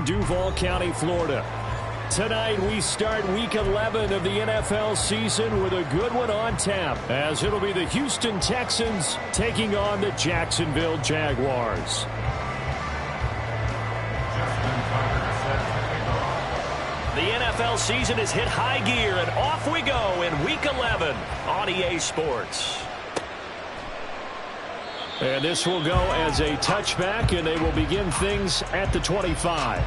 Duval County, Florida. Tonight we start Week 11 of the NFL season with a good one on tap, as it'll be the Houston Texans taking on the Jacksonville Jaguars. The NFL season has hit high gear, and off we go in Week 11 on EA Sports. And this will go as a touchback, and they will begin things at the 25.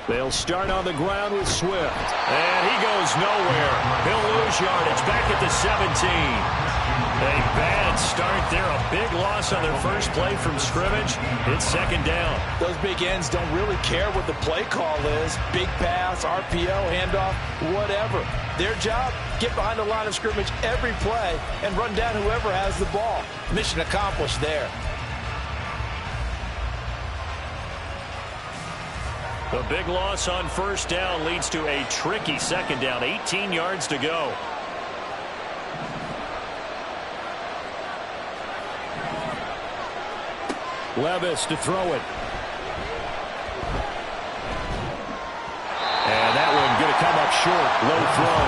They'll start on the ground with Swift. And he goes nowhere. He'll lose yardage back at the 17. A bad start there. A big loss on their first play from scrimmage. It's second down. Those big ends don't really care what the play call is. Big pass, RPO, handoff, whatever. Their job, get behind the line of scrimmage every play and run down whoever has the ball. Mission accomplished there. The big loss on first down leads to a tricky second down. 18 yards to go. Levis to throw it. And that one going to come up short. Low throw.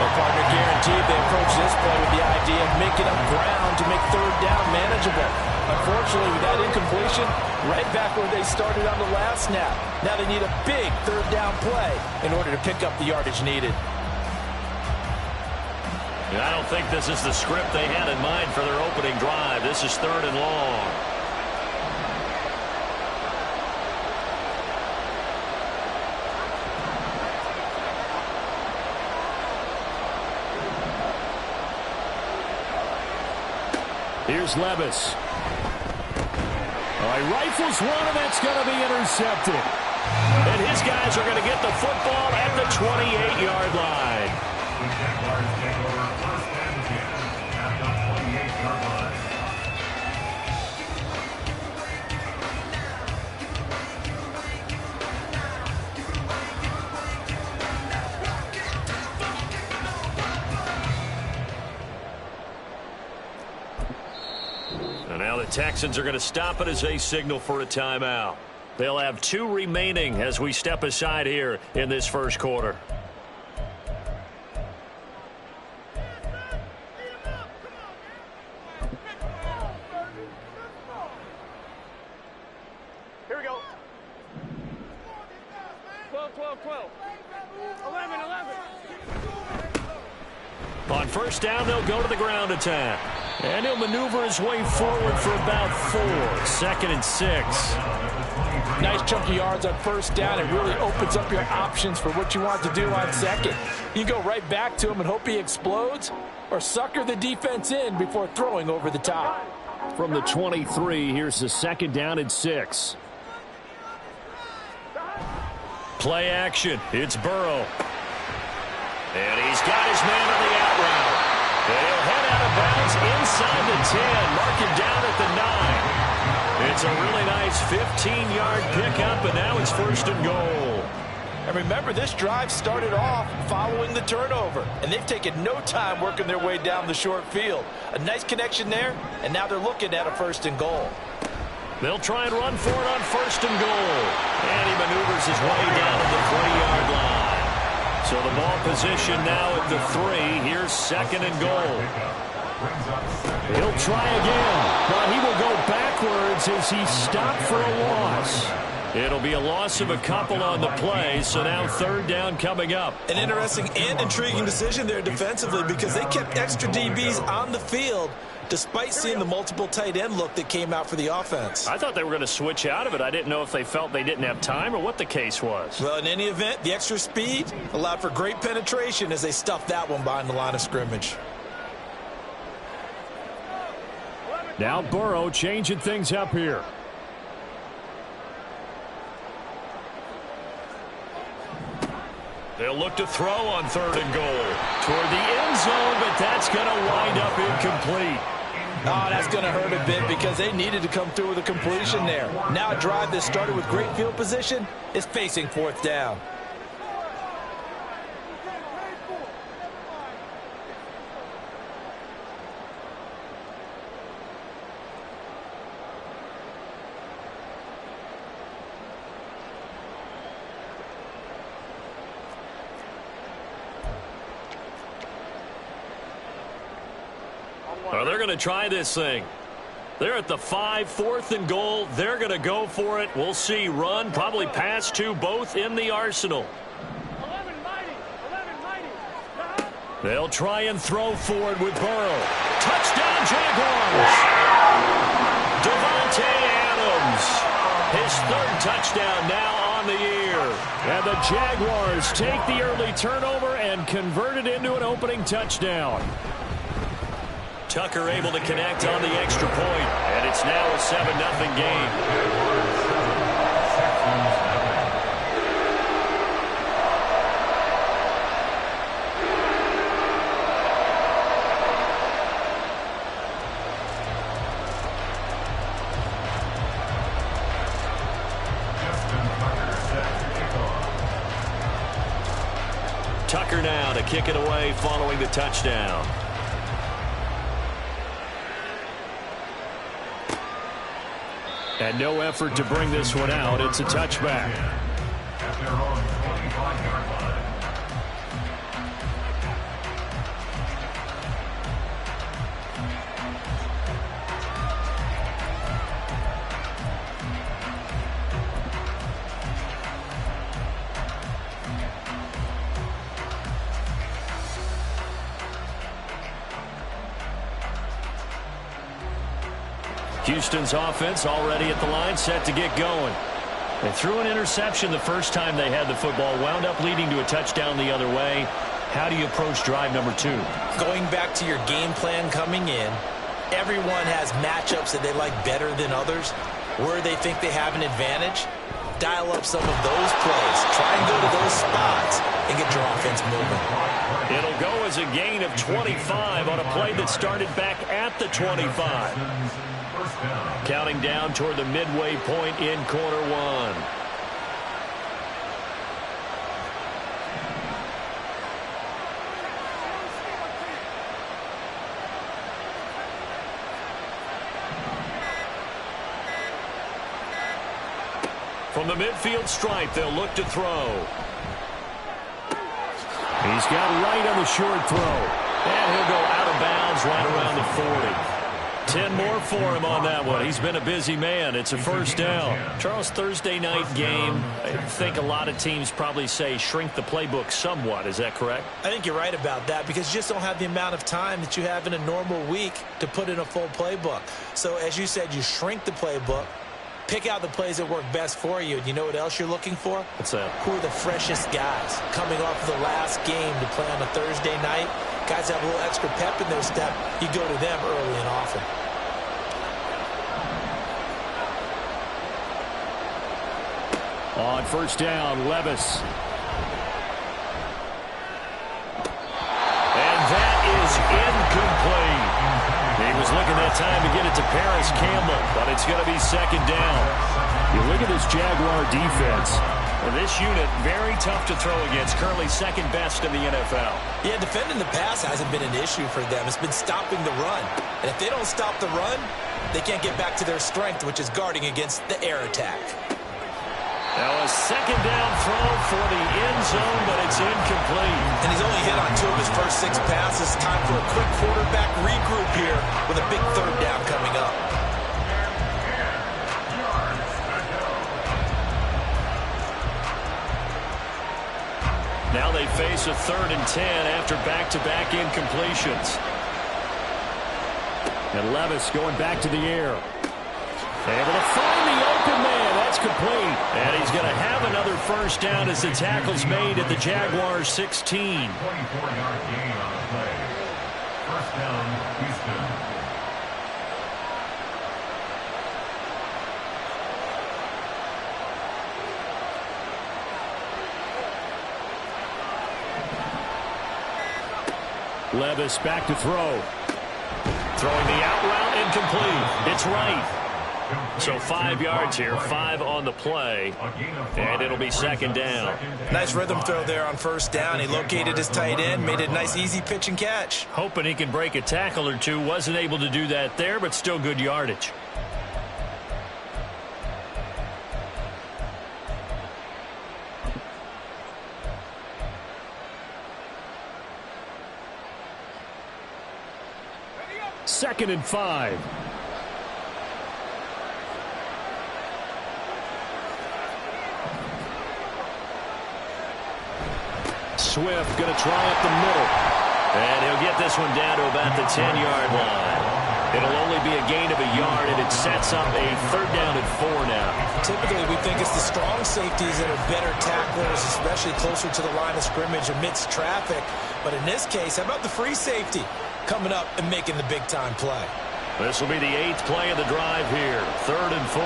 Their partner guaranteed they approach this play with the idea of making up ground to make third down manageable. Unfortunately, with that incompletion, right back where they started on the last snap. Now they need a big third down play in order to pick up the yardage needed. I don't think this is the script they had in mind for their opening drive. This is third and long. Here's Levis. He rifles one, and that's going to be intercepted. And his guys are going to get the football at the 28-yard line. And now the Texans are going to stop it as they signal for a timeout. They'll have 2 remaining as we step aside here in this first quarter. Here we go. 12, 12, 12. 11, 11. On first down, they'll go to the ground attack. And he'll maneuver his way forward for about 4. 2nd and 6. Nice chunky yards on first down. It really opens up your options for what you want to do on second. You go right back to him and hope he explodes, or sucker the defense in before throwing over the top. From the 23, here's the 2nd down and 6. Play action. It's Burrow. And he's got his man on the out route. And he'll head out of bounds inside the 10. Mark him down at the 9. It's a really nice 15-yard pickup, and now it's 1st and goal. And remember, this drive started off following the turnover, and they've taken no time working their way down the short field. A nice connection there, and now they're looking at a 1st and goal. They'll try and run for it on 1st and goal. And he maneuvers his way down to the 3-yard line. So the ball position now at the 3. Here's 2nd and goal. He'll try again, but he will go backwards as he stopped for a loss. It'll be a loss of a couple on the play, so now third down coming up. An interesting and intriguing decision there defensively because they kept extra DBs on the field despite seeing the multiple tight end look that came out for the offense. I thought they were going to switch out of it. I didn't know if they felt they didn't have time or what the case was. Well, in any event, the extra speed allowed for great penetration as they stuffed that one behind the line of scrimmage. Now Burrow changing things up here. They'll look to throw on third and goal. Toward the end zone, but that's going to wind up incomplete. Oh, that's going to hurt a bit because they needed to come through with a completion there. Now a drive that started with great field position is facing fourth down. Well, they're going to try this thing. They're at the 5, fourth and goal. They're going to go for it. We'll see. Run, probably pass to both in the arsenal. 11 mighty. They'll try and throw forward with Burrow. Touchdown, Jaguars. Devontae Adams. His third touchdown now on the year. And the Jaguars take the early turnover and convert it into an opening touchdown. Tucker able to connect on the extra point, and it's now a 7-0 game. Tucker now to kick it away following the touchdown. And no effort to bring this one out. It's a touchback. Houston's offense already at the line, set to get going. They threw an interception the first time they had the football, wound up leading to a touchdown the other way. How do you approach drive number 2? Going back to your game plan coming in, everyone has matchups that they like better than others. Where they think they have an advantage, dial up some of those plays. Try and go to those spots and get your offense moving. It'll go as a gain of 25 on a play that started back at the 25. Counting down toward the midway point in quarter 1. From the midfield stripe, they'll look to throw. He's got right on the short throw. And he'll go out of bounds right around the 40. 10 more for him on that one. He's been a busy man. It's a first down. Charles, Thursday night game, I think a lot of teams probably say shrink the playbook somewhat. Is that correct? I think you're right about that because you just don't have the amount of time that you have in a normal week to put in a full playbook. So as you said, you shrink the playbook, pick out the plays that work best for you. And you know what else you're looking for? What's that? Who are the freshest guys coming off the last game to play on a Thursday night? Guys have a little extra pep in their step. You go to them early and often. On first down, Levis. And that is incomplete. He was looking that time to get it to Paris Campbell, but it's going to be second down. You look at this Jaguar defense. Well, this unit, very tough to throw against, currently second best in the NFL. Yeah, defending the pass hasn't been an issue for them. It's been stopping the run. And if they don't stop the run, they can't get back to their strength, which is guarding against the air attack. Now a second down throw for the end zone, but it's incomplete. And he's only hit on 2 of his first 6 passes. Time for a quick quarterback regroup here with a big third down coming up. Now they face a 3rd and 10 after back-to-back incompletions. And Levis going back to the air. Able to find the open man. That's complete. And he's going to have another first down as the tackle's made at the Jaguars 16. 24-yard gain on the play. First down, Houston. Levis back to throw. Throwing the out route incomplete. It's right. So 5 yards here, 5 on the play, and it'll be 2nd down. Nice rhythm throw there on first down. He located his tight end, made it a nice easy pitch and catch. Hoping he can break a tackle or two. Wasn't able to do that there, but still good yardage. Second and 5. Swift going to try up the middle. And he'll get this one down to about the 10-yard line. It'll only be a gain of a yard, and it sets up a 3rd down and 4 now. Typically, we think it's the strong safeties that are better tacklers, especially closer to the line of scrimmage amidst traffic. But in this case, how about the free safety coming up and making the big-time play? This will be the 8th play of the drive here. 3rd and 4.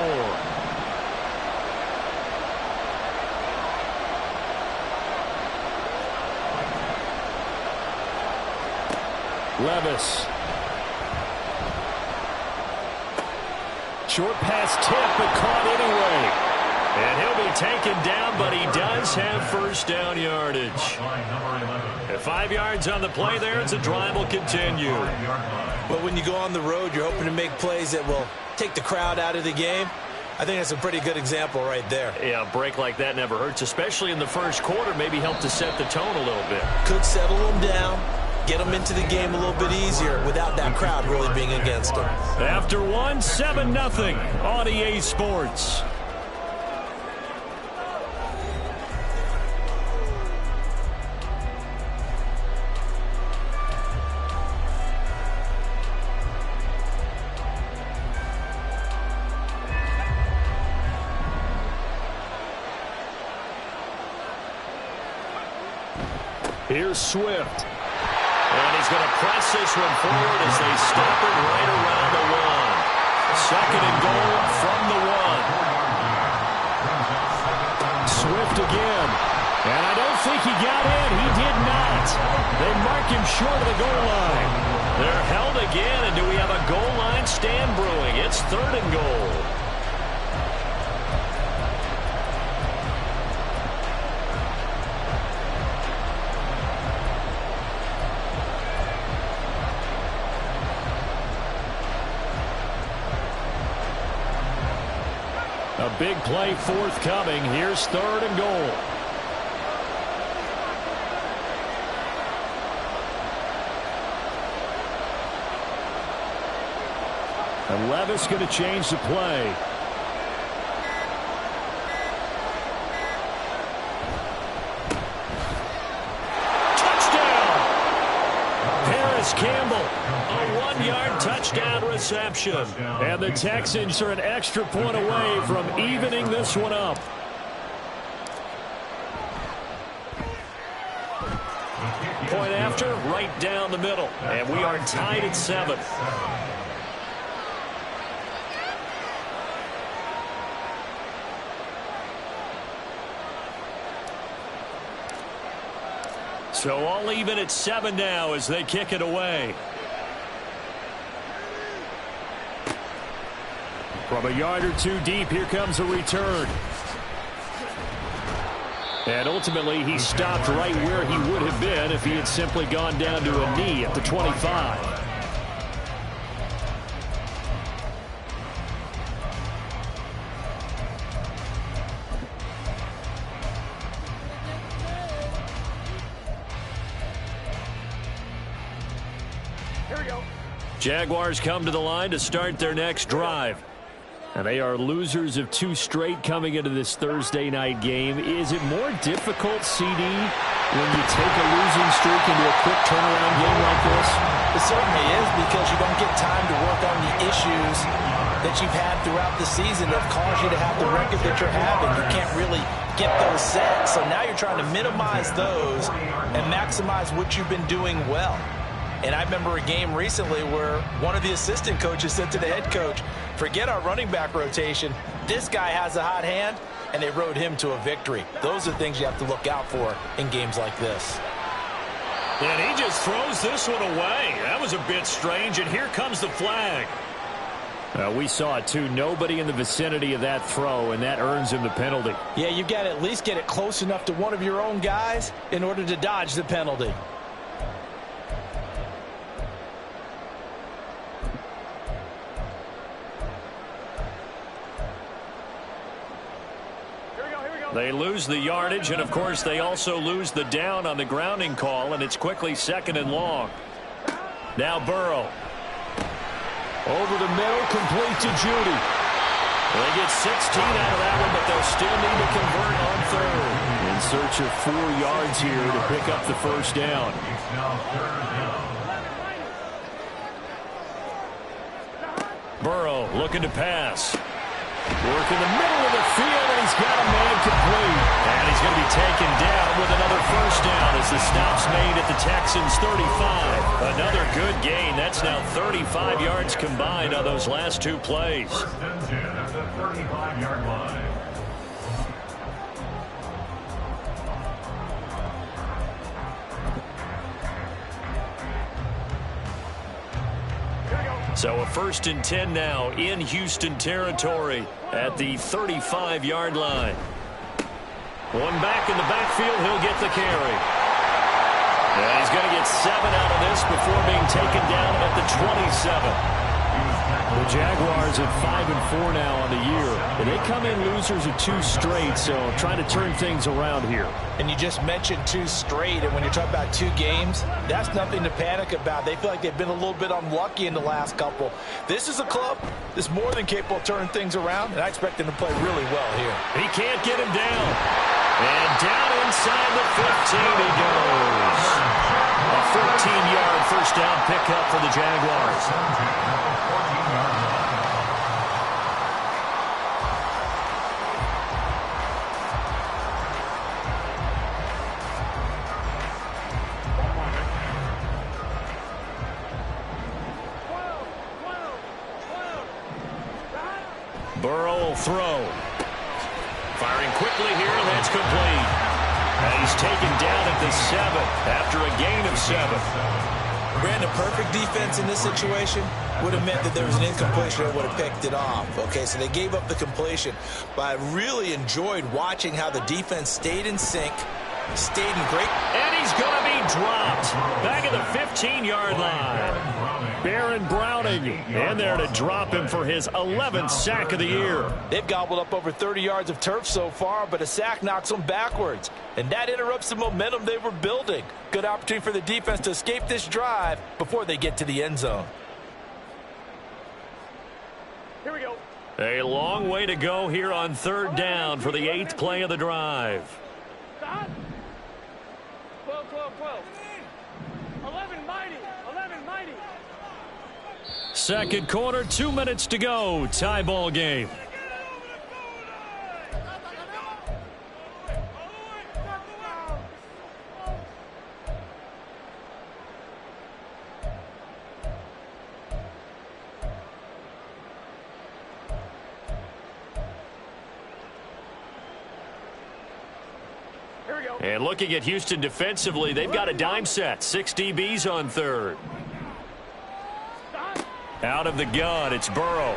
Levis. Short pass tip, but caught anyway. And he'll be taken down, but he does have first down yardage. At 5 yards on the play there, as the drive will continue. But when you go on the road, you're hoping to make plays that will take the crowd out of the game. I think that's a pretty good example right there. Yeah, a break like that never hurts, especially in the first quarter. Maybe help to set the tone a little bit. Could settle them down, get them into the game a little bit easier without that crowd really being against them. After one, 7-0 on EA Sports. Here's Swift. And he's going to press this one forward as they stop it right around the 1. 2nd and goal from the 1. Swift again. And I don't think he got in. He did not. They mark him short of the goal line. They're held again, and do we have a goal line stand brewing? It's 3rd and goal. A big play forthcoming. Here's 3rd and goal. And Levis going to change the play. Touchdown! Paris Campbell, a 1-yard touchdown reception. And the Texans are an extra point away from evening this one up. Point after, right down the middle. And we are tied at 7. So all even at 7 now as they kick it away. From a yard or two deep, here comes a return. And ultimately, he stopped right where he would have been if he had simply gone down to a knee at the 25. Jaguars come to the line to start their next drive. And they are losers of 2 straight coming into this Thursday night game. Is it more difficult, CD, when you take a losing streak into a quick turnaround game like this? It certainly is, because you don't get time to work on the issues that you've had throughout the season that have caused you to have the record that you're having. You can't really get those set. So now you're trying to minimize those and maximize what you've been doing well. And I remember a game recently where one of the assistant coaches said to the head coach, forget our running back rotation. This guy has a hot hand, and they rode him to a victory. Those are things you have to look out for in games like this. And he just throws this one away. That was a bit strange, and here comes the flag. We saw it, too. Nobody in the vicinity of that throw, and that earns him the penalty. Yeah, you've got to at least get it close enough to one of your own guys in order to dodge the penalty. They lose the yardage, and, of course, they also lose the down on the grounding call, and it's quickly 2nd and long. Now Burrow. Over the middle, complete to Judy. They get 16 out of that one, but they'll still need to convert on 3rd. In search of 4 yards here to pick up the first down. It's now 3rd down. Burrow looking to pass. Work in the middle of the field, and he's got a man complete. And he's going to be taken down with another first down as the stop's made at the Texans' 35. Another good gain. That's now 35 yards combined on those last 2 plays. 1st and 10 at the 35-yard line. So a 1st and 10 now in Houston territory at the 35-yard line. One back in the backfield, he'll get the carry. And he's going to get 7 out of this before being taken down at the 27. The Jaguars at 5-4 now on the year. And they come in losers of 2 straight, so trying to turn things around here. And you just mentioned 2 straight, and when you're talking about 2 games, that's nothing to panic about. They feel like they've been a little bit unlucky in the last couple. This is a club that's more than capable of turning things around, and I expect them to play really well here. He can't get him down. And down inside the 15 he goes. A 14-yard first down pickup for the Jaguars. Burrow will throw. Firing quickly here, and that's complete. And he's taken down at the 7 after a gain of 7. Brandon, perfect defense in this situation would have meant that there was an incompletion that would have picked it off. Okay, so they gave up the completion. But I really enjoyed watching how the defense stayed in sync, stayed in great. And he's going to be dropped back at the 15-yard line. Baron Browning in there to drop him for his 11th sack of the year. They've gobbled up over 30 yards of turf so far, but a sack knocks them backwards. And that interrupts the momentum they were building. Good opportunity for the defense to escape this drive before they get to the end zone. Here we go. A long way to go here on 3rd down for the 8th play of the drive. Stop. 12, 12, 12. 11 mighty. 11 mighty. Second quarter, 2 minutes to go. Tie ball game. Here we go. And looking at Houston defensively, they've got a dime set. 6 DBs on 3rd. Out of the gun, it's Burrow.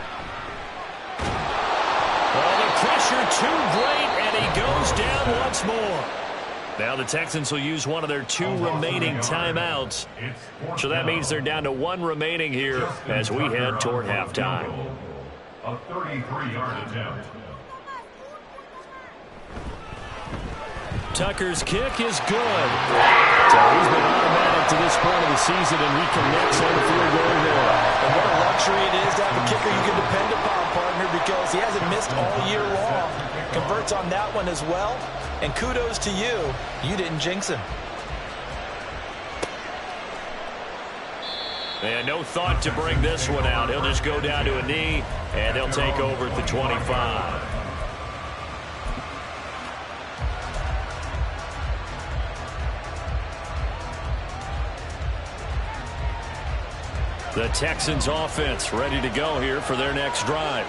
Oh, the pressure too great, and he goes down once more. Now the Texans will use one of their 2 remaining timeouts. So that means they're down to 1 remaining here as we head toward halftime. A 33-yard attempt. Tucker's kick is good. So he's been automatic to this point of the season, and he connects on the field goal there. And what a luxury it is to have a kicker you can depend upon, partner, because he hasn't missed all year long. Converts on that one as well. And kudos to you. You didn't jinx him. And no thought to bring this one out. He'll just go down to a knee, and they'll take over at the 25. The Texans offense ready to go here for their next drive.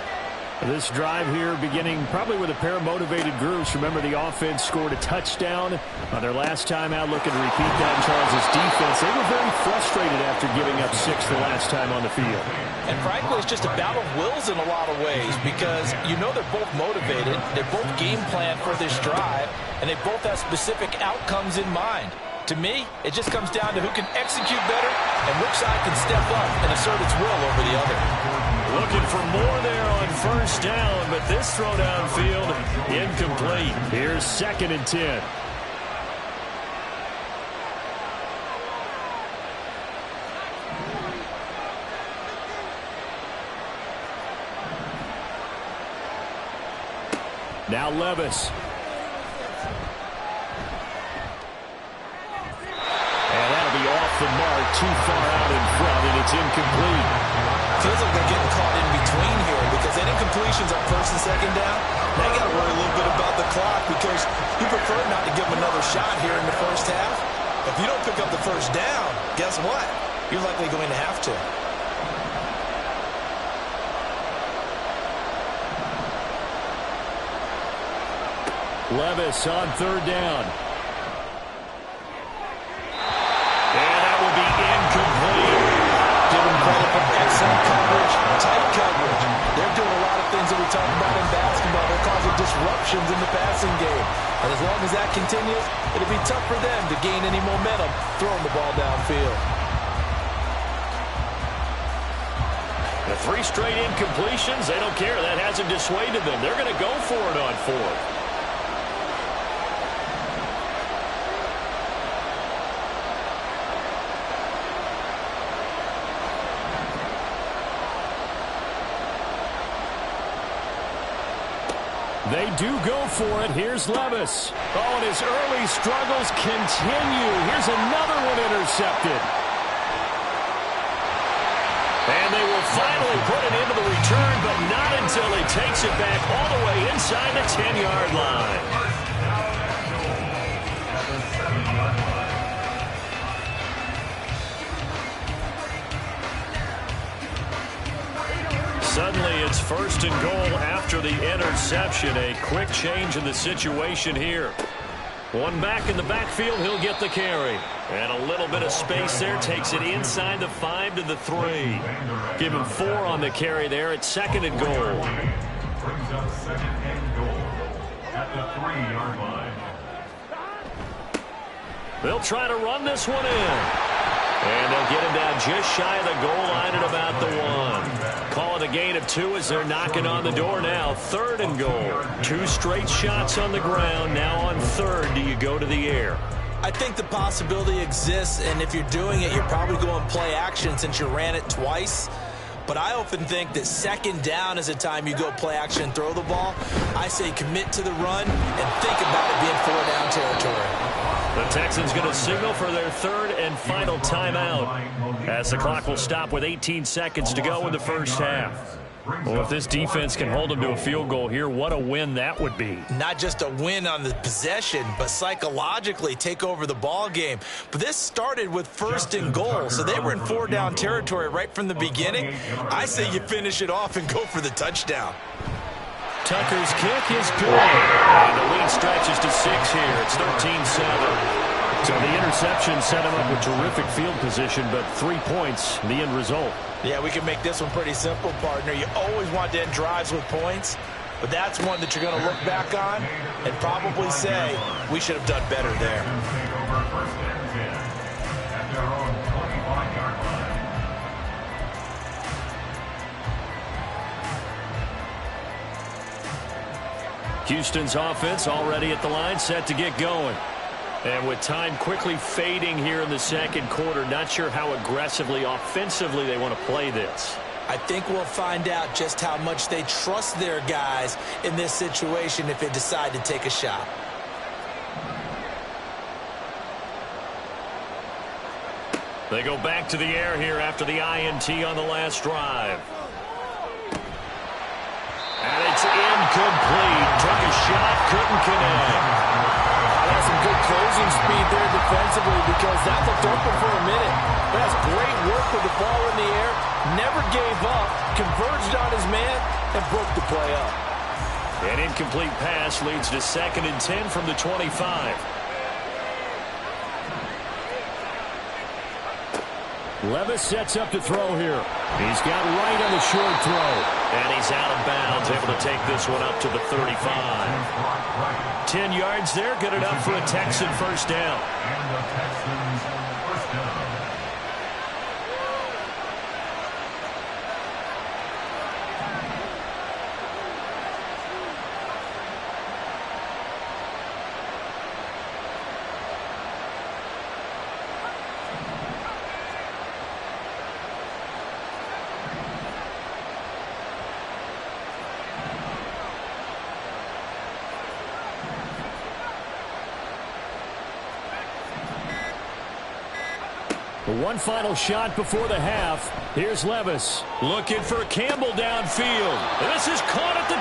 This drive here beginning probably with a pair of motivated groups. Remember, the offense scored a touchdown on their last time out, looking to repeat that in Charles' defense. They were very frustrated after giving up 6 the last time on the field. And frankly, it's just a battle of wills in a lot of ways because you know they're both motivated, they're both game planned for this drive, and they both have specific outcomes in mind. To me, it just comes down to who can execute better and which side can step up and assert its will over the other. Looking for more there on first down, but this throw downfield incomplete. Here's 2nd and 10. Now Levis. And that'll be off the mark, too far out in front, and it's incomplete. Feels like they're getting caught in between here because any incompletions on 1st and 2nd down, they got to worry a little bit about the clock because you prefer not to give them another shot here in the first half. If you don't pick up the first down, guess what? You're likely going to have to. Levis on 3rd down. And that will be incomplete. Give them credit for excellent coverage, tight coverage. They're doing a lot of things that we talk about in basketball. They're causing disruptions in the passing game. And as long as that continues, it'll be tough for them to gain any momentum throwing the ball downfield. The 3 straight incompletions, they don't care. That hasn't dissuaded them. They're going to go for it on 4th. They do go for it. Here's Levis. Oh, and his early struggles continue. Here's another one intercepted. And they will finally put it into the return, but not until he takes it back all the way inside the 10-yard line. Suddenly it's 1st and goal after the interception. A quick change in the situation here. One back in the backfield, he'll get the carry. And a little bit of space there, takes it inside the 5 to the 3. Give him 4 on the carry there at 2nd and goal. Brings up 2nd and goal at the 3-yard line. They'll try to run this one in. And they'll get him down just shy of the goal line at about the 1. Call it a gain of 2 as they're knocking on the door now. 3rd and goal. 2 straight shots on the ground. Now on 3rd, do you go to the air? I think the possibility exists, and if you're doing it, you're probably going play action since you ran it twice. But I often think that 2nd down is a time you go play action and throw the ball. I say commit to the run and think about it being 4-down territory. The Texans going to signal for their 3rd and final timeout as the clock will stop with 18 seconds to go in the first half. Well, if this defense can hold them to a field goal here, what a win that would be. Not just a win on the possession, but psychologically take over the ball game. But this started with 1st and goal, so they were in 4-down territory right from the beginning. I say you finish it off and go for the touchdown. Tucker's kick is good. And the lead stretches to 6 here. It's 13-7. So the interception set him up with terrific field position, but 3 points, the end result. Yeah, we can make this one pretty simple, partner. You always want to end drives with points, but that's one that you're going to look back on and probably say, we should have done better there. Take over 1st and 10 at their own 25-yard line. Houston's offense already at the line, set to get going. And with time quickly fading here in the 2nd quarter, not sure how aggressively, offensively they want to play this. I think we'll find out just how much they trust their guys in this situation if they decide to take a shot. They go back to the air here after the INT on the last drive. And it's incomplete. Took a shot, couldn't connect. That's some good closing speed there defensively because that looked open for a minute. But that's great work with the ball in the air. Never gave up, converged on his man, and broke the play up. An incomplete pass leads to 2nd and 10 from the 25. Levis sets up to throw here. He's got right on the short throw. And he's out of bounds, able to take this one up to the 35. 10 yards there, good enough for a Texan first down. And the Texans first down. One final shot before the half. Here's Levis. Looking for Campbell downfield. This is caught at the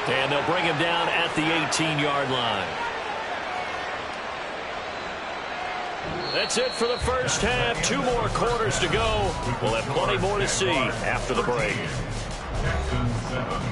20. And they'll bring him down at the 18-yard line. That's it for the first half. 2 more quarters to go. We'll have plenty more to see after the break. Texans 7.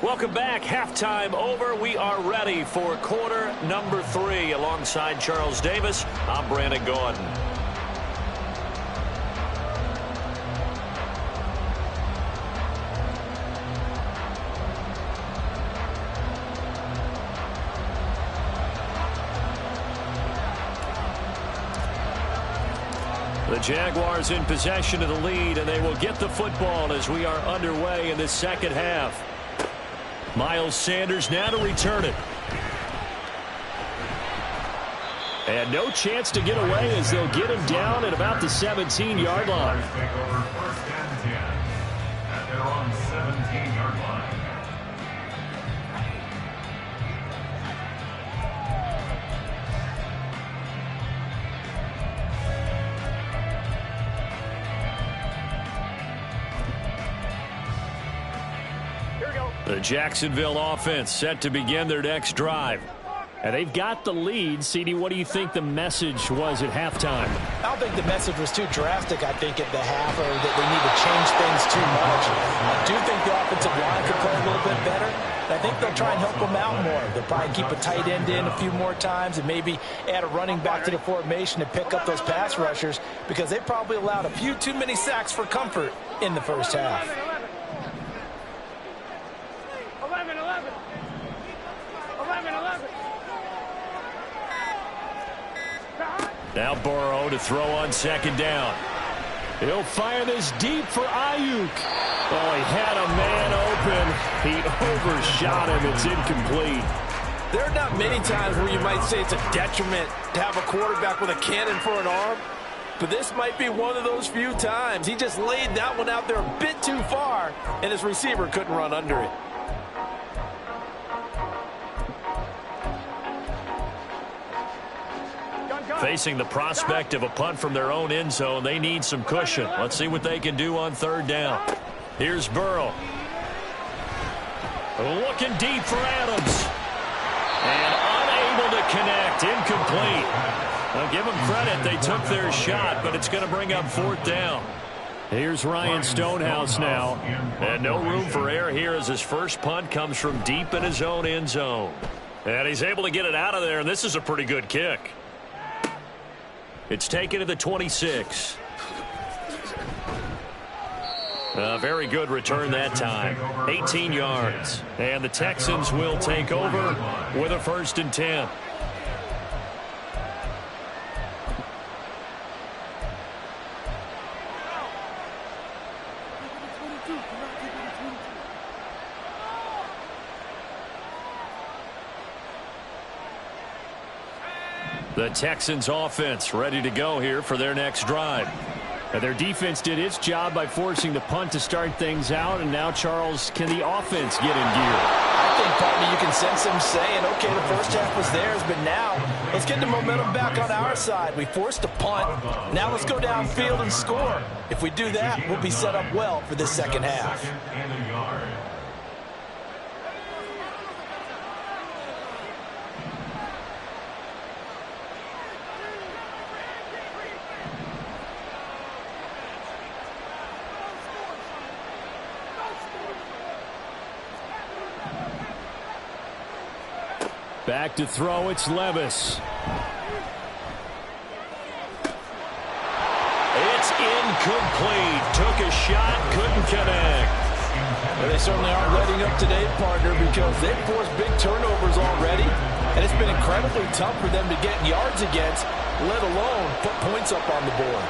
Welcome back. Halftime over. We are ready for quarter number 3. Alongside Charles Davis, I'm Brandon Gordon. The Jaguars in possession of the lead, and they will get the football as we are underway in this second half. Miles Sanders now to return it. And no chance to get away as they'll get him down at about the 17-yard line. Take over 1st and 10 at their own 17-yard line. The Jacksonville offense set to begin their next drive. And they've got the lead. CD, what do you think the message was at halftime? I don't think the message was too drastic, I think, at the half, or that they need to change things too much. I do think the offensive line could play a little bit better. I think they'll try and help them out more. They'll probably keep a tight end in a few more times and maybe add a running back to the formation to pick up those pass rushers because they probably allowed a few too many sacks for comfort in the first half. 11. Now Burrow to throw on 2nd down. He'll fire this deep for Ayuk. Oh, he had a man open. He overshot him. It's incomplete. There are not many times where you might say it's a detriment to have a quarterback with a cannon for an arm, but this might be one of those few times. He just laid that one out there a bit too far, and his receiver couldn't run under it. Facing the prospect of a punt from their own end zone, they need some cushion. Let's see what they can do on 3rd down. Here's Burrow. Looking deep for Adams. And unable to connect. Incomplete. I'll give them credit. They took their shot, but it's going to bring up 4th down. Here's Ryan Stonehouse now. And no room for error here as his first punt comes from deep in his own end zone. And he's able to get it out of there, and this is a pretty good kick. It's taken to the 26. A very good return that time. 18 yards. And the Texans will take over with a 1st and 10. The Texans offense ready to go here for their next drive. And their defense did its job by forcing the punt to start things out. And now, Charles, can the offense get in gear? I think, partner, you can sense them saying, okay, the first half was theirs, but now let's get the momentum back on our side. We forced a punt. Now let's go downfield and score. If we do that, we'll be set up well for this second half. And a yard. Back to throw, it's Levis. It's incomplete. Took a shot, couldn't connect. Well, they certainly aren't letting up today, partner, because they've forced big turnovers already, and it's been incredibly tough for them to get yards against, let alone put points up on the board.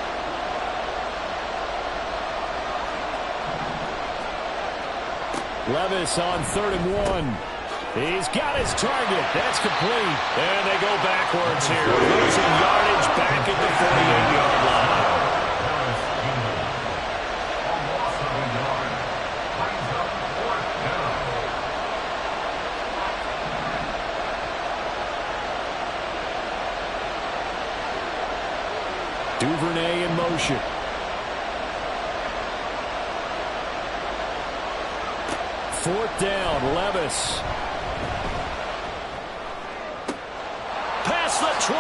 Levis on 3rd and 1. He's got his target. That's complete. And they go backwards here. Losing yardage back at the 48-yard line. A loss of a yard. Brings up 4th down. Duvernay in motion. Fourth down, Levis. Past the 20.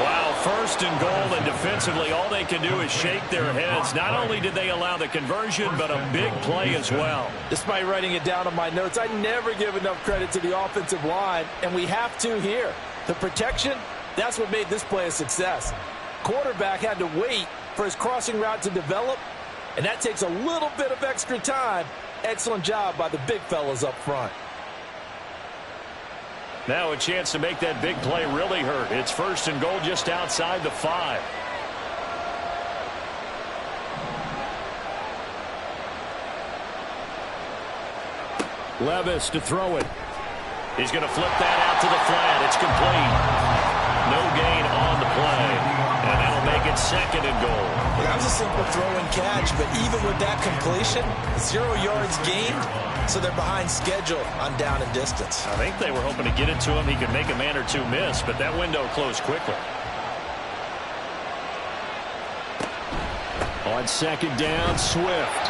Wow, 1st and goal, and defensively all they can do is shake their heads. Not only did they allow the conversion, but a big play as well. Despite writing it down on my notes, I never give enough credit to the offensive line, and we have to here. The protection, that's what made this play a success. Quarterback had to wait for his crossing route to develop, and that takes a little bit of extra time. Excellent job by the big fellas up front. Now a chance to make that big play really hurt. It's 1st and goal just outside the 5. Levis to throw it. He's going to flip that out to the flat. It's complete. No gain on the play. And that'll make it 2nd and goal. Well, that was a simple throw and catch, but even with that completion, 0 yards gained, so they're behind schedule on down and distance. I think they were hoping to get it to him. He could make a man or two miss, but that window closed quickly. On 2nd down, Swift.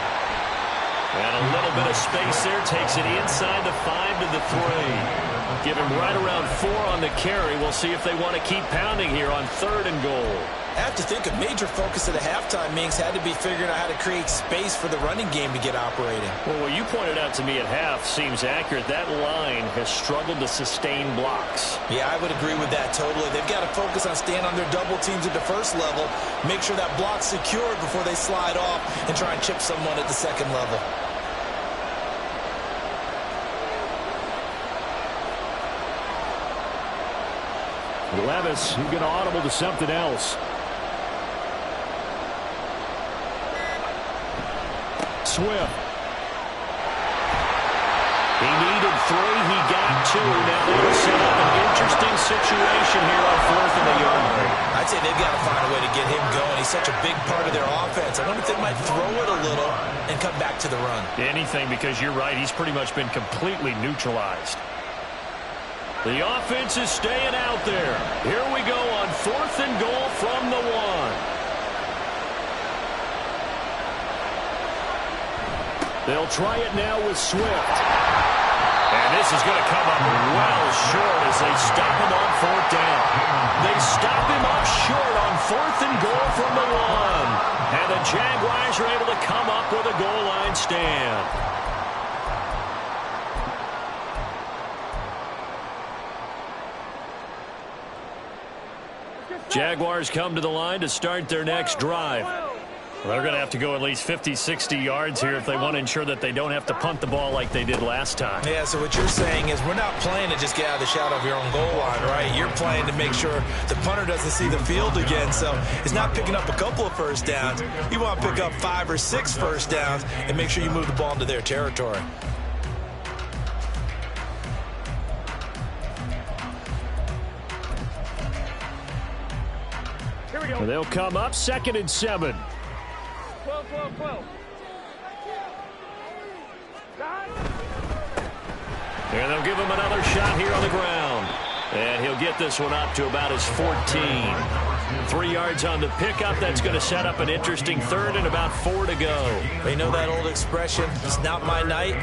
And a little bit of space there. Takes it inside the 5 to the 3. Give him right around 4 on the carry. We'll see if they want to keep pounding here on 3rd and goal. I have to think a major focus of the halftime, Minks, had to be figuring out how to create space for the running game to get operating. Well, what you pointed out to me at half seems accurate. That line has struggled to sustain blocks. Yeah, I would agree with that totally. They've got to focus on staying on their double teams at the 1st level, make sure that block's secured before they slide off and try and chip someone at the 2nd level. Levis, who's going to audible to something else. Swift. He needed 3. He got 2. Now they'll set up an interesting situation here on 4th and a yard. I'd say they've got to find a way to get him going. He's such a big part of their offense. I wonder if they might throw it a little and come back to the run. Anything, because you're right. He's pretty much been completely neutralized. The offense is staying out there. Here we go on 4th and goal from the 1. They'll try it now with Swift. And this is going to come up well short as they stop him on 4th down. They stop him up short on 4th and goal from the 1. And the Jaguars are able to come up with a goal line stand. Jaguars come to the line to start their next drive. They're going to have to go at least 50, 60 yards here if they want to ensure that they don't have to punt the ball like they did last time. Yeah, so what you're saying is we're not playing to just get out of the shadow of your own goal line, right? You're playing to make sure the punter doesn't see the field again. So it's not picking up a couple of 1st downs. You want to pick up 5 or 6 1st downs and make sure you move the ball into their territory. And they'll come up 2nd and 7. 12, 12, 12. And they'll give him another shot here on the ground. And he'll get this one up to about his 14. 3 yards on the pickup. That's going to set up an interesting 3rd and about 4 to go. They know that old expression, it's not my night.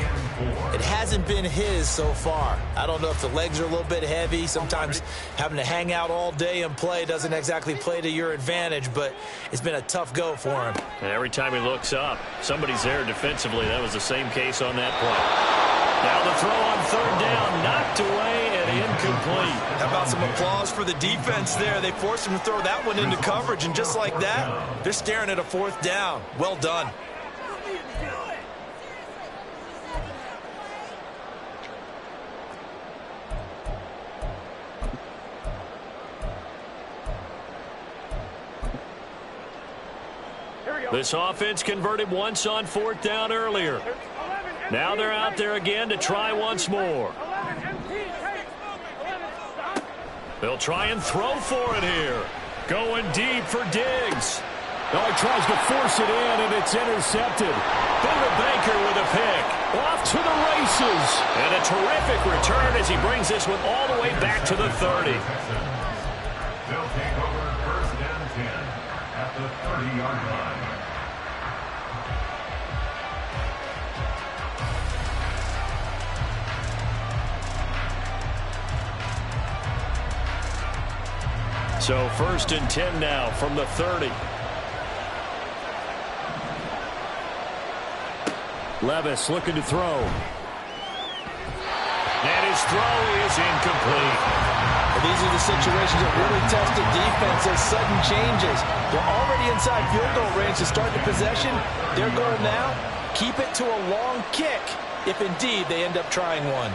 It hasn't been his so far. I don't know if the legs are a little bit heavy. Sometimes having to hang out all day and play doesn't exactly play to your advantage, but it's been a tough go for him. And every time he looks up, somebody's there defensively. That was the same case on that play. Now the throw on 3rd down, knocked away and incomplete. How about some applause for the defense there? They forced him to throw that one into coverage, and just like that, they're staring at a 4th down. Well done. This offense converted once on 4th down earlier. Now they're out there again to try once more. They'll try and throw for it here. Going deep for Diggs. Oh, he tries to force it in, and it's intercepted. Buda Baker with a pick. Off to the races. And a terrific return as he brings this one all the way back to the 30. They'll take over 1st and 10 at the 30-yard line. So 1st and 10 now from the 30. Levis looking to throw. And his throw is incomplete. These are the situations that really test the defense. Those sudden changes. They're already inside field goal range to start the possession. Their goal now, keep it to a long kick, if indeed they end up trying one.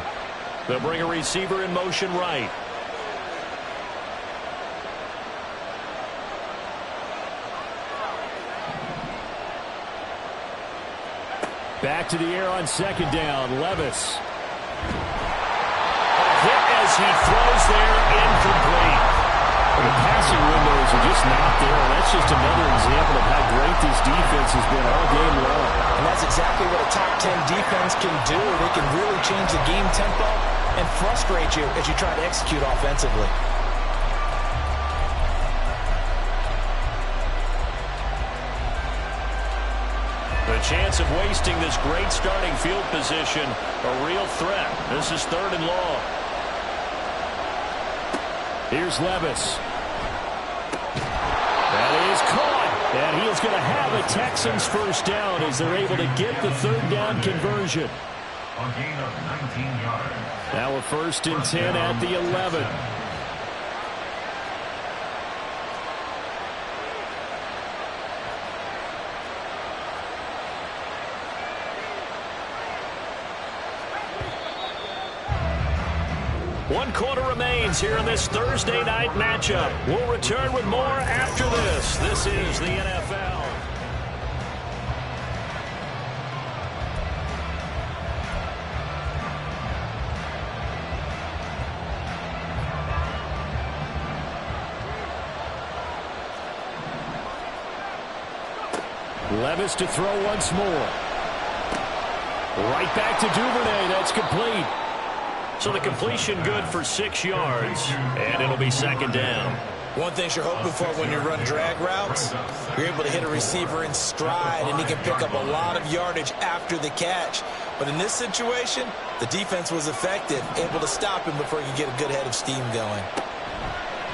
They'll bring a receiver in motion right. Back to the air on 2nd down. Levis. Hit as he throws there, incomplete. The passing windows are just not there. That's just another example of how great this defense has been all game long. And that's exactly what a top 10 defense can do. They can really change the game tempo and frustrate you as you try to execute offensively. The chance of wasting this great starting field position, a real threat. This is 3rd and long. Here's Levis. That is caught. And he is going to have a Texans 1st down as they're able to get the 3rd down conversion. A gain of 19 yards. Now a 1st and 10 at the 11. One quarter remains here in this Thursday night matchup. We'll return with more after this. This is the NFL. Levis to throw once more. Right back to Duvernay. That's complete. So the completion good for 6 yards, and it'll be 2nd down. One thing you're hoping for when you run drag routes, you're able to hit a receiver in stride, and he can pick up a lot of yardage after the catch. But in this situation, the defense was effective, able to stop him before he could get a good head of steam going.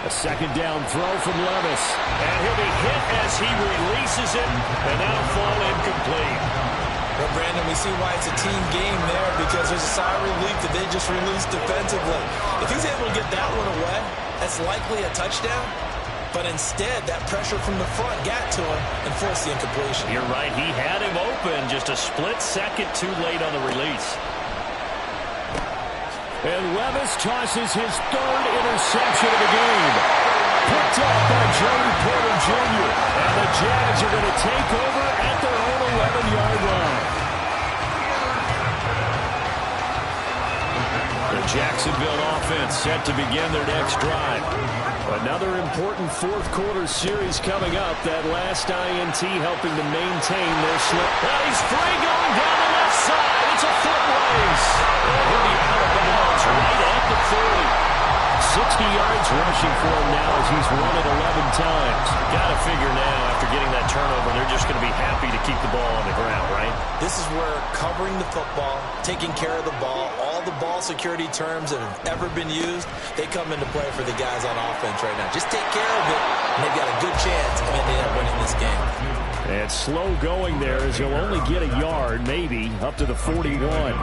A 2nd down throw from Levis. And he'll be hit as he releases it, and that'll fall incomplete. Well, Brandon, we see why it's a team game there, because there's a sigh of relief that they just released defensively. If he's able to get that one away, that's likely a touchdown. But instead, that pressure from the front got to him and forced the incompletion. You're right. He had him open, just a split second too late on the release. And Levis tosses his 3rd interception of the game. Picked up by Joey Porter Jr. And the Jags are going to take over at their own 11-yard line. The The Jacksonville offense set to begin their next drive. Another important fourth quarter series coming up. That last INT helping to maintain their slip. And he's free going down the left side. It's a foot race. And he'll be out of bounds right at the 40. 60 yards rushing for him now as he's run it 11 times. Got to figure now, after getting that turnover, they're just going to be happy to keep the ball on the ground, right? This is where covering the football, taking care of the ball, all the ball security terms that have ever been used, they come into play for the guys on offense right now. Just take care of it, and they've got a good chance of ending up winning this game. And slow going there as he'll only get a yard, maybe, up to the 41.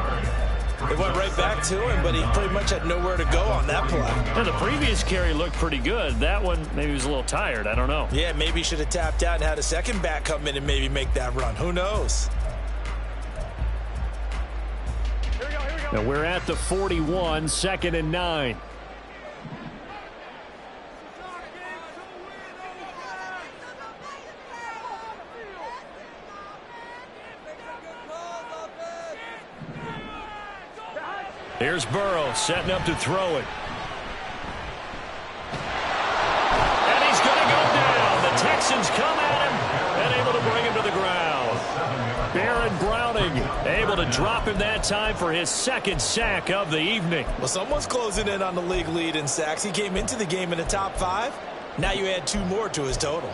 It went right back to him, but he pretty much had nowhere to go on that play. Well, the previous carry looked pretty good. That one, maybe he was a little tired. I don't know. Yeah, maybe he should have tapped out and had a second back come in and maybe make that run. Who knows? Now we're at the 41, 2nd and 9. Here's Burrow setting up to throw it. And he's going to go down. The Texans come at him and able to bring him to the ground. Baron Browning able to drop him that time for his second sack of the evening. Well, someone's closing in on the league lead in sacks. He came into the game in the top 5. Now you add 2 more to his total.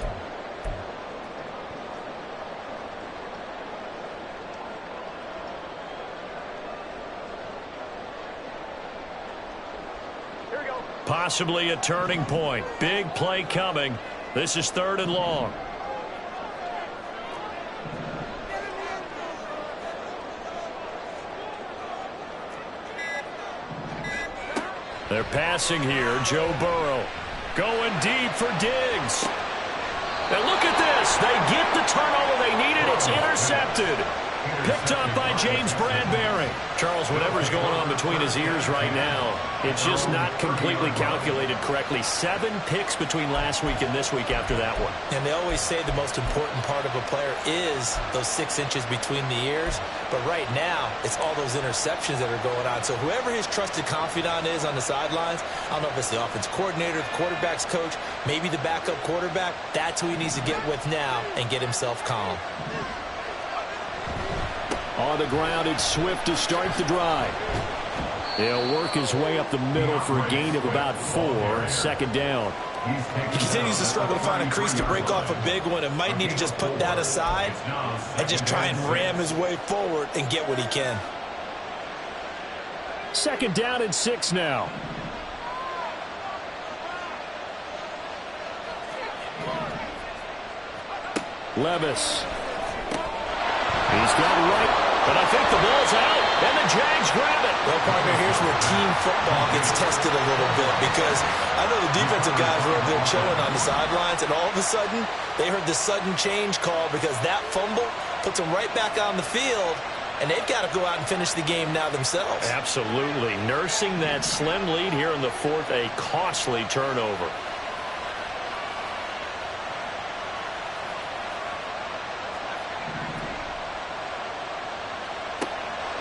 Possibly a turning point. Big play coming. This is 3rd and long. They're passing here. Joe Burrow going deep for Diggs. And look at this. They get the turnover they needed. It's intercepted. Picked up by James Bradbury. Charles, whatever's going on between his ears right now, it's just not completely calculated correctly. 7 picks between last week and this week after that one. And they always say the most important part of a player is those 6 inches between the ears. But right now, it's all those interceptions that are going on. So whoever his trusted confidant is on the sidelines, I don't know if it's the offense coordinator, the quarterback's coach, maybe the backup quarterback, that's who he needs to get with now and get himself calm. On the ground, it's Swift to start the drive. He'll work his way up the middle for a gain of about 4. 2nd down. He continues to struggle to find a crease to break off a big one and might need to just put that aside and just try and ram his way forward and get what he can. 2nd down and 6 now. Levis. He's got it right. But I think the ball's out, and the Jags grab it. Well, partner, here's where team football gets tested a little bit because I know the defensive guys were over there chilling on the sidelines, and all of a sudden, they heard the sudden change call because that fumble puts them right back on the field, and they've got to go out and finish the game now themselves. Absolutely. Nursing that slim lead here in the 4th, a costly turnover.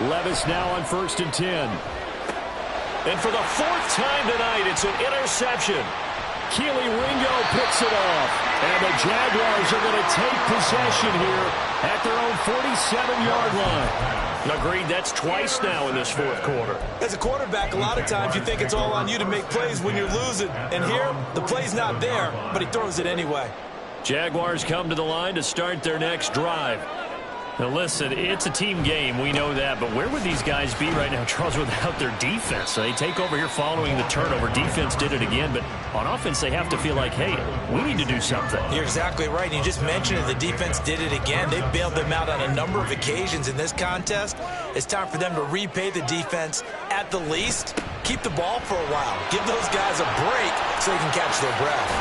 Levis now on 1st and 10. And for the 4th time tonight, it's an interception. Keely Ringo picks it off. And the Jaguars are going to take possession here at their own 47-yard line. Agreed, that's twice now in this 4th quarter. As a quarterback, a lot of times you think it's all on you to make plays when you're losing. And here, the play's not there, but he throws it anyway. Jaguars come to the line to start their next drive. Now, listen, it's a team game. We know that. But where would these guys be right now, Charles, without their defense? They take over here following the turnover. Defense did it again. But on offense, they have to feel like, hey, we need to do something. You're exactly right. You just mentioned it. The defense did it again. They bailed them out on a number of occasions in this contest. It's time for them to repay the defense at the least. Keep the ball for a while. Give those guys a break so they can catch their breath.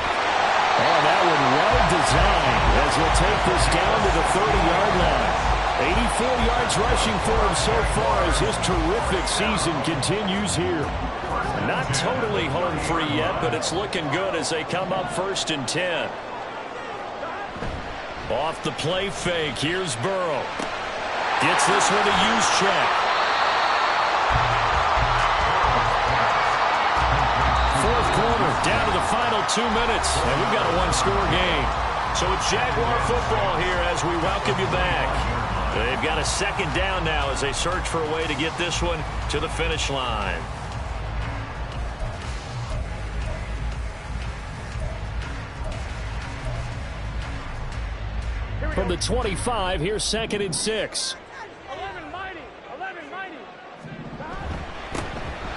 Oh, that one well designed as he'll take this down to the 30-yard line. 84 yards rushing for him so far as his terrific season continues here. Not totally home free yet, but it's looking good as they come up 1st and 10. Off the play fake, here's Burrow. Gets this one a use check. Down to the final 2 minutes, and we've got a one-score game. So it's Jaguar football here as we welcome you back. They've got a second down now as they search for a way to get this one to the finish line. From the 25, here's 2nd and 6. 11 mighty. 11 mighty.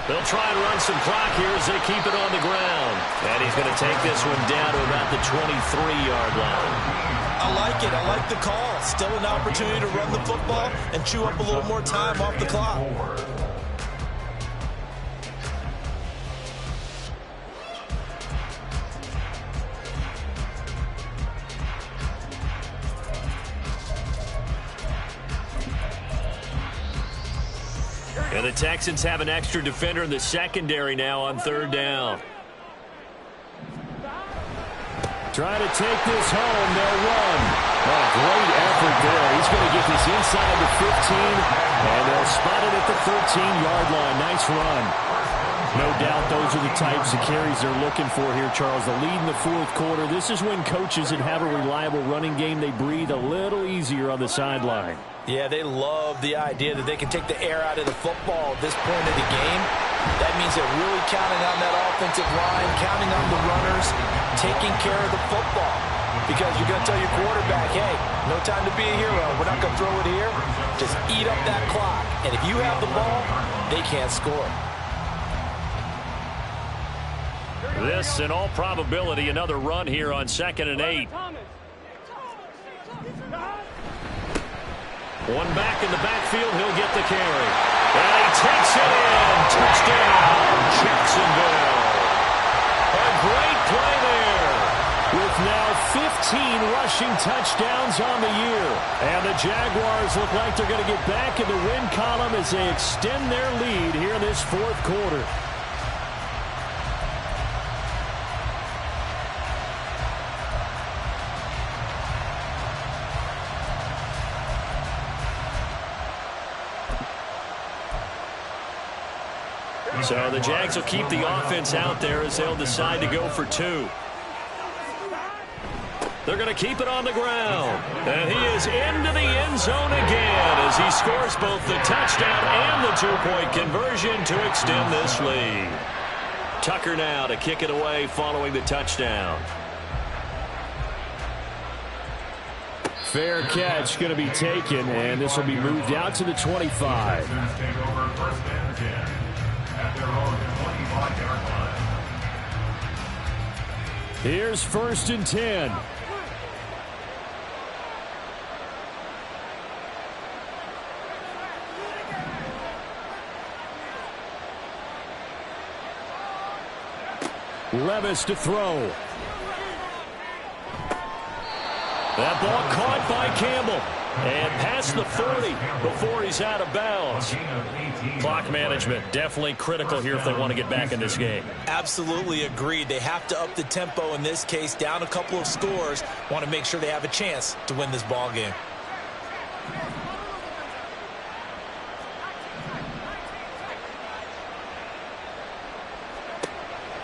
They'll try and run some clock here as they keep it on the ground. And he's going to take this one down to about the 23-yard line. I like it. I like the call. Still an opportunity to run the football and chew up a little more time off the clock. And the Texans have an extra defender in the secondary now on 3rd down. Trying to take this home. They'll run. Oh, great effort there. He's going to get this inside the 15, and they'll spot it at the 13-yard line. Nice run. No doubt those are the types of carries they're looking for here, Charles. The lead in the 4th quarter. This is when coaches that have a reliable running game, they breathe a little easier on the sideline. Yeah, they love the idea that they can take the air out of the football at this point of the game. That means they're really counting on that offensive line, counting on the runners, taking care of the football. Because you're going to tell your quarterback, hey, no time to be a hero. We're not going to throw it here. Just eat up that clock. And if you have the ball, they can't score. This, in all probability, another run here on 2nd and 8. One back in the backfield, he'll get the carry. And he takes it in. Touchdown, Jacksonville. A great play there. With now 15 rushing touchdowns on the year. And the Jaguars look like they're going to get back in the win column as they extend their lead here in this 4th quarter. So the Jags will keep the offense out there as they'll decide to go for 2. They're going to keep it on the ground. And he is into the end zone again as he scores both the touchdown and the 2-point conversion to extend this lead. Tucker now to kick it away following the touchdown. Fair catch going to be taken, and this will be moved out to the 25. Here's 1st and 10. Levis to throw. That ball caught by Campbell. And past the 40 before he's out of bounds. Clock management definitely critical here if they want to get back in this game. Absolutely agreed. They have to up the tempo in this case, down a couple of scores. Want to make sure they have a chance to win this ball game.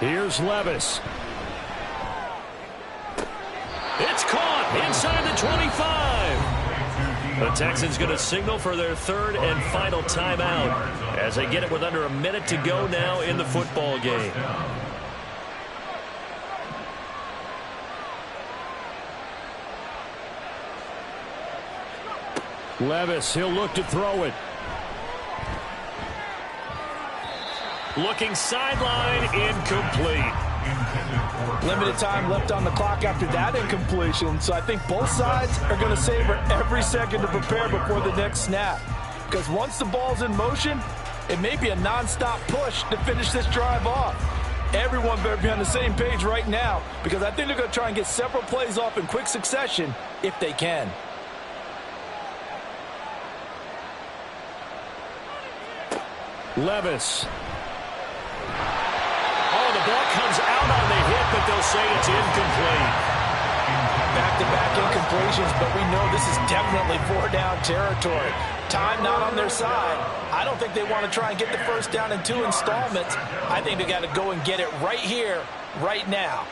Here's Levis. It's caught inside the 25. The Texans going to signal for their 3rd and final timeout as they get it with under a minute to go now in the football game. Levis, he'll look to throw it. Looking sideline, incomplete. Limited time left on the clock after that incompletion, so I think both sides are going to savor every second to prepare before the next snap. Because once the ball's in motion, it may be a nonstop push to finish this drive off. Everyone better be on the same page right now, because I think they're going to try and get several plays off in quick succession if they can. Levis. Ball comes out on the hit, but they'll say it's incomplete. Back-to-back incompletions, but we know this is definitely 4-down territory. time not on their side, I don't think they want to try and get the first down in 2 installments. I think they got to go and get it right here, right now.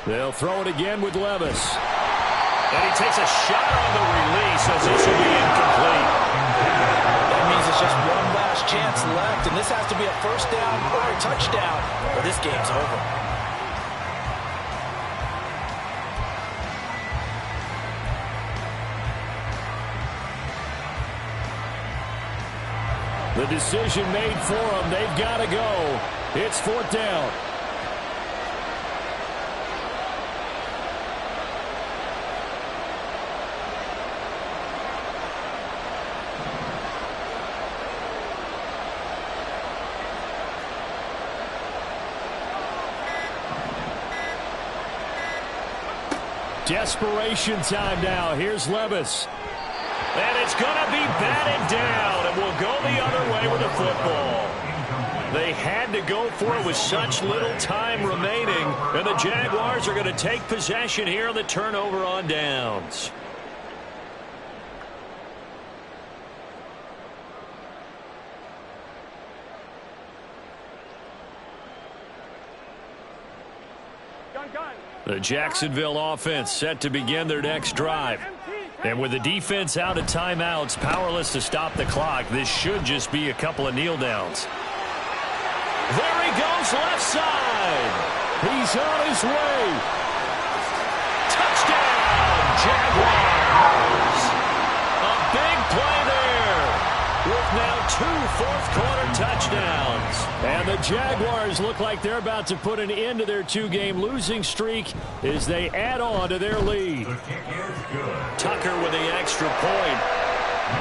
They'll throw it again with Levis. And he takes a shot on the release as this will be incomplete. That means it's just one last chance left, and this has to be a first down or a touchdown, or this game's over. The decision made for them. They've got to go. It's 4th down. Desperation time now. Here's Levis. And it's going to be batted down, and we'll go the other way with the football. They had to go for it with such little time remaining, and the Jaguars are going to take possession here on the turnover on downs. The Jacksonville offense set to begin their next drive. And with the defense out of timeouts, powerless to stop the clock, this should just be a couple of kneel downs. There he goes, left side. He's on his way. Touchdown, Jaguars. A big play there with now 2 fourth-quarter touchdowns. And the Jaguars look like they're about to put an end to their 2-game losing streak as they add on to their lead. Tucker with the extra point.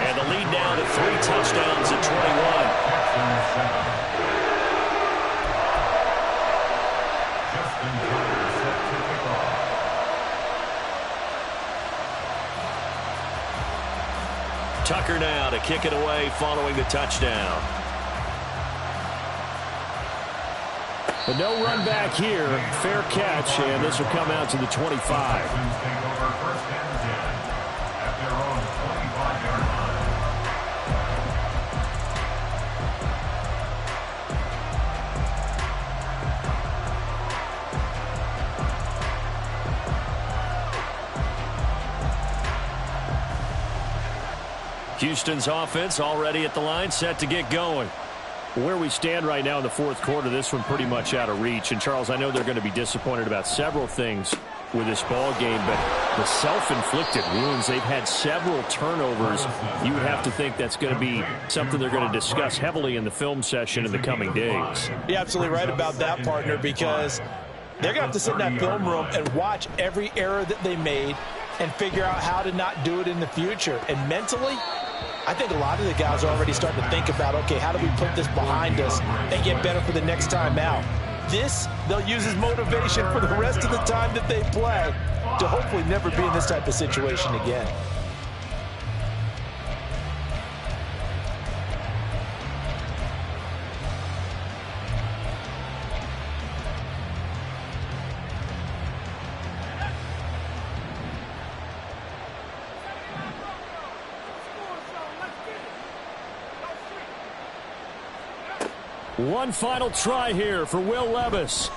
And the lead down to 3 touchdowns at 21. Tucker now to kick it away following the touchdown. But no run back here. Fair catch, and this will come out to the 25. Houston's offense already at the line, set to get going. Where we stand right now in the 4th quarter, this one pretty much out of reach. And, Charles, I know they're going to be disappointed about several things with this ball game, but the self-inflicted wounds, they've had several turnovers. You would have to think that's going to be something they're going to discuss heavily in the film session in the coming days. You're absolutely right about that, partner, because they're going to have to sit in that film room and watch every error that they made and figure out how to not do it in the future. And mentally, I think a lot of the guys are already starting to think about, okay, how do we put this behind us and get better for the next time out? This, they'll use as motivation for the rest of the time that they play to hopefully never be in this type of situation again. One final try here for Will Levis.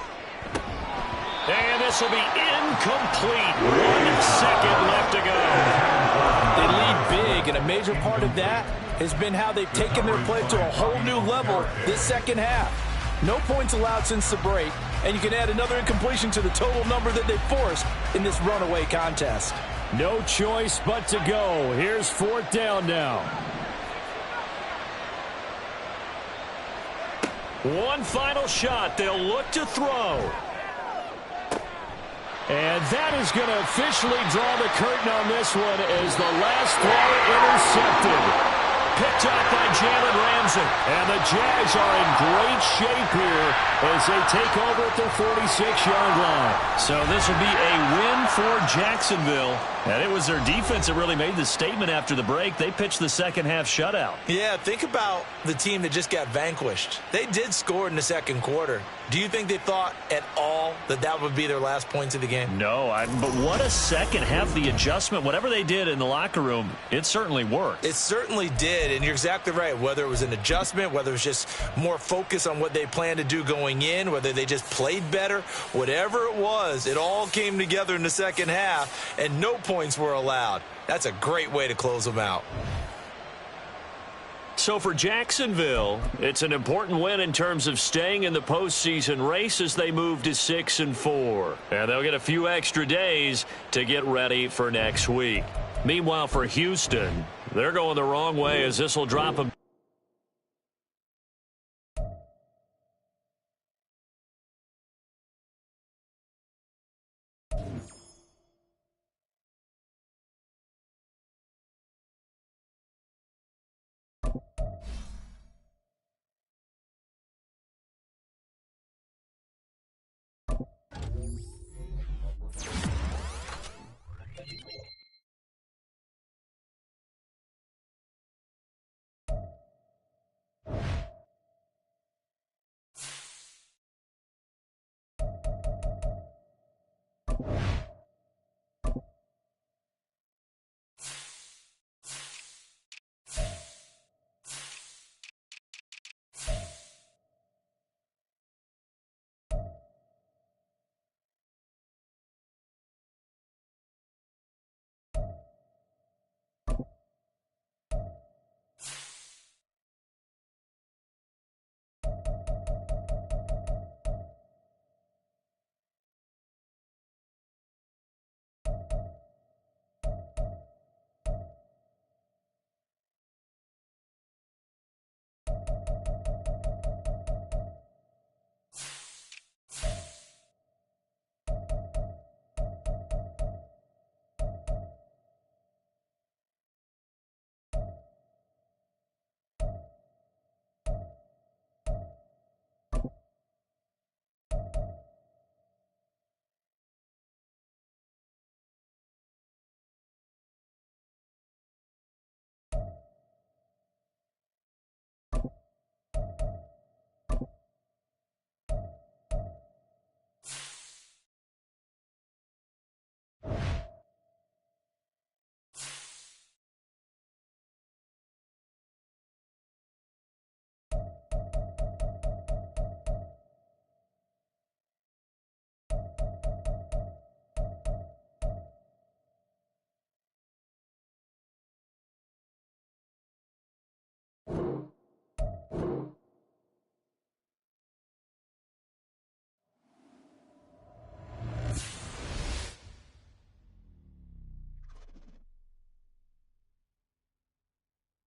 And this will be incomplete. 1 second left to go. They lead big, and a major part of that has been how they've taken their play to a whole new level this second half. No points allowed since the break, and you can add another incompletion to the total number that they forced in this runaway contest. No choice but to go. Here's 4th down now. One final shot. They'll look to throw. And that is going to officially draw the curtain on this one as the last throw intercepted. Picked up by Jalen Jackson. And the Jags are in great shape here as they take over at their 46-yard line. So this will be a win for Jacksonville. And it was their defense that really made the statement after the break. They pitched the second-half shutout. Yeah, think about the team that just got vanquished. They did score in the second quarter. Do you think they thought at all that that would be their last points of the game? No, but what a second half. The adjustment, whatever they did in the locker room, it certainly worked. It certainly did, and you're exactly right. Whether it was an adjustment, whether it was just more focus on what they planned to do going in, whether they just played better, whatever it was, it all came together in the second half, and no points were allowed. That's a great way to close them out. So for Jacksonville, it's an important win in terms of staying in the postseason race as they move to 6-4. And they'll get a few extra days to get ready for next week. Meanwhile, for Houston, they're going the wrong way as this will drop them